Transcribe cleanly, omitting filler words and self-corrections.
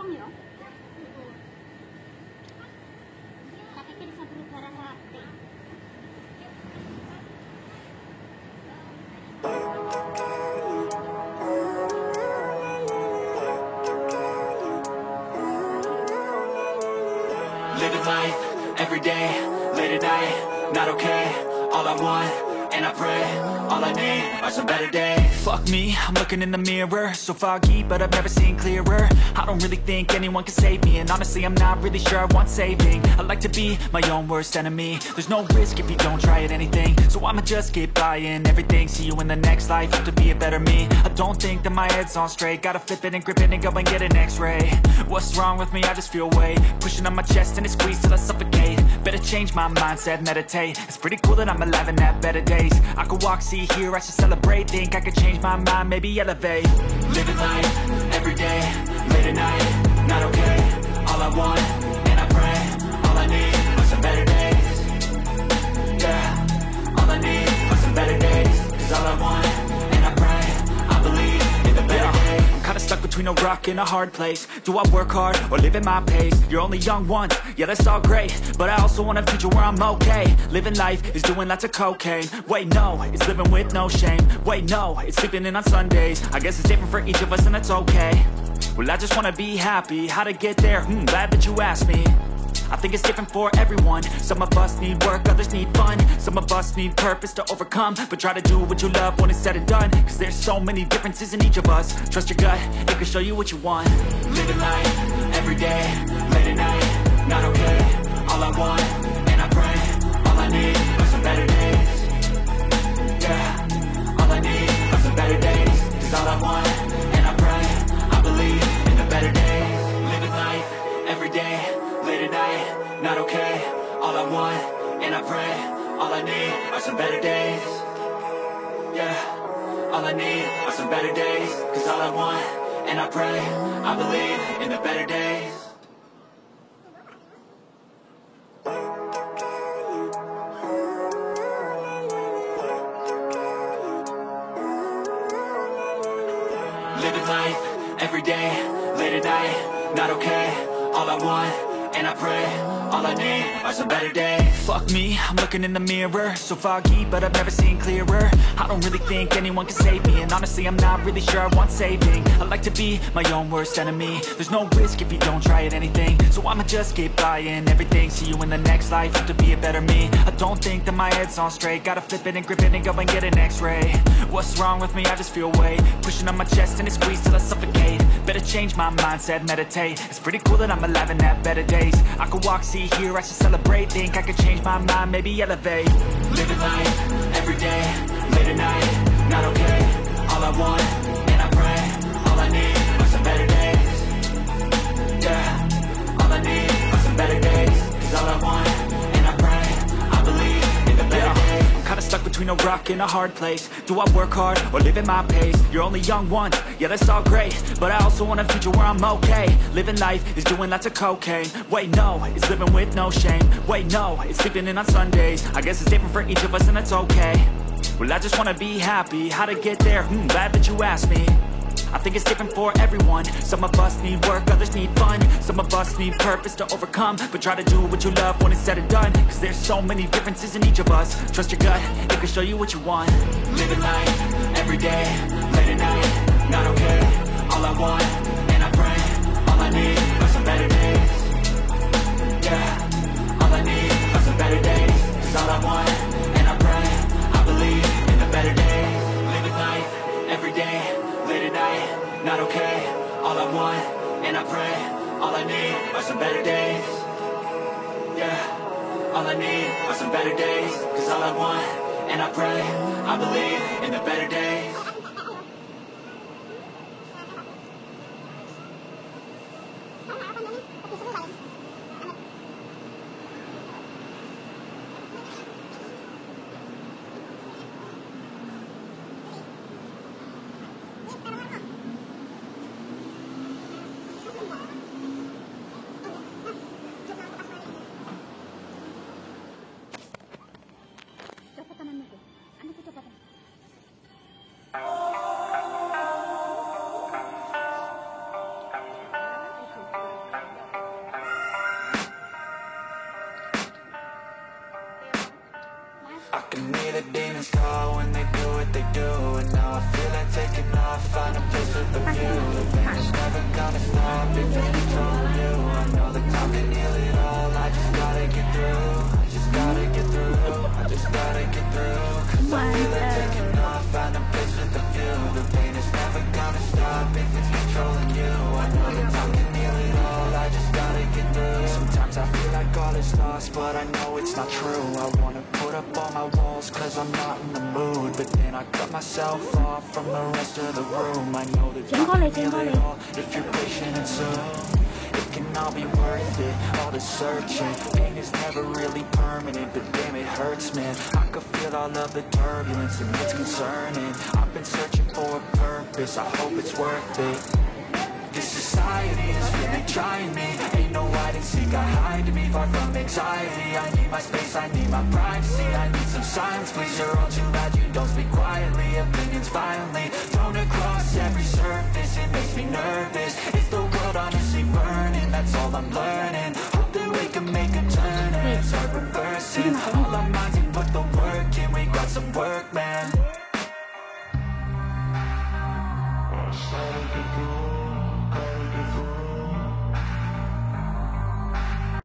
terong ya. Tapi bisa berubah rasa teh. Living life, everyday, late at night, not okay. All I want, and I pray, all I need are some better days. Fuck me, I'm looking in the mirror, so foggy, but I've never seen clearer. I don't really think anyone can save me, and honestly I'm not really sure I want saving. I like to be my own worst enemy. There's no risk if you don't try at anything, so I'ma just keep buying everything. See you in the next life, have to be a better me. I don't think that my head's on straight, gotta flip it and grip it and go and get an x-ray. What's wrong with me? I just feel weight pushing on my chest and it squeezes till I suffocate. Better change my mindset, meditate. It's pretty cool that I'm alive and have better days. I could walk, see, hear, I should celebrate. Think I could change my mind, maybe elevate. Living life, everyday, late at night, not okay. All I want, and I pray, all I need are some better days. Yeah, all I need are some better days. Cause all I want, and I pray, I believe in the better days. I'm kinda stuck between a rock and a hard place. Do I work hard or live at my pace? You're only young once, yeah that's all great, but I also want a future where I'm okay. Living life is doing lots of cocaine. Wait no, it's living with no shame. Wait no, it's sleeping in on Sundays. I guess it's different for each of us and that's okay. Well I just wanna be happy, how to get there? Glad that you asked me. I think it's different for everyone. Some of us need work, others need fun. Some of us need purpose to overcome. But try to do what you love when it's said and done. Cause there's so many differences in each of us. Trust your gut, it can show you what you want. Living life, everyday, late at night, not okay. All I want, and I pray, all I need are some better days. Yeah, all I need are some better days. Cause all I want, and I pray, I believe in the better days. Living life, everyday, late at night, not okay. All I want, and I pray, all I need are some better days. Yeah, all I need are some better days. Cause all I want, and I pray, I believe in the better days. Living life, everyday, late at night, not okay. All I want, and I pray, all I need are some better days. Fuck me, I'm looking in the mirror, so foggy, but I've never seen clearer. I don't really think anyone can save me, and honestly I'm not really sure I want saving. I like to be my own worst enemy. There's no risk if you don't try at anything, so I'ma just keep buying everything. See you in the next life, have to be a better me. I don't think that my head's on straight, gotta flip it and grip it and go and get an x-ray. What's wrong with me? I just feel weight pushing on my chest and it squeezes till I suffocate. Better change my mindset, meditate. It's pretty cool that I'm alive and have better days. I could walk, see, hear, I should celebrate. Think I could change my mind, maybe elevate. Living life, everyday, late at night, not okay. All I want, and I pray, all I need are some better days. Yeah, all I need are some better days. Cause all I want, and I pray, I believe in the better days. I'm kinda stuck between a rock and a hard place. Do I work hard or live at my pace? You're only young once, yeah that's all great, but I also want a future where I'm okay. Living life is doing lots of cocaine. Wait no, it's living with no shame. Wait no, it's sleeping in on Sundays. I guess it's different for each of us and that's okay. Well I just wanna be happy, how to get there? Glad that you asked me. I think it's different for everyone. Some of us need work, others need fun. Some of us need purpose to overcome. But try to do what you love when it's said and done. Cause there's so many differences in each of us. Trust your gut, it can show you what you want. Living life, everyday, late at night, not okay. All I want, and I pray, all I need are some better days. Yeah, all I need are some better days. Cause all I want, and I pray, I believe in the better days. Living life, everyday, late at night, not okay. All I want, and I pray, all I need are some better days. Yeah, all I need are some better days. Cause all I want, and I pray, I believe in the better days. can hear the demons call when they do what they do. And now I feel like taking off, find a place with a view. The pain is never gonna stop if it's controlling you. I know that time can heal it all, I just gotta get through. I just gotta get through, I just gotta get through. Cause I feel like taking off, find a place with a view. The pain is never gonna stop if it's controlling you. I know that time can heal it all, I just gotta get through. Sometimes I feel like all is lost, but I know it's not true. I wanna put up all my walls cause I'm not in the mood, but then I cut myself off from the rest of the room. I know that you can heal it all if you're patient and soon. It can all be worth it, all the searching. Pain is never really permanent, but damn it hurts, man. I could feel all of the turbulence and it's concerning. I've been searching for a purpose, I hope it's worth it. This society is really trying me. Ain't no hide and seek, I hide me. Far from anxiety, I need my space, I need my privacy. I need some silence, please, you're all too loud. You don't speak quietly, opinions violently thrown across every surface. It makes me nervous, is the world honestly burning? That's all I'm learning. Hope that we can make a turn, and it's hard reversing. All our minds and put the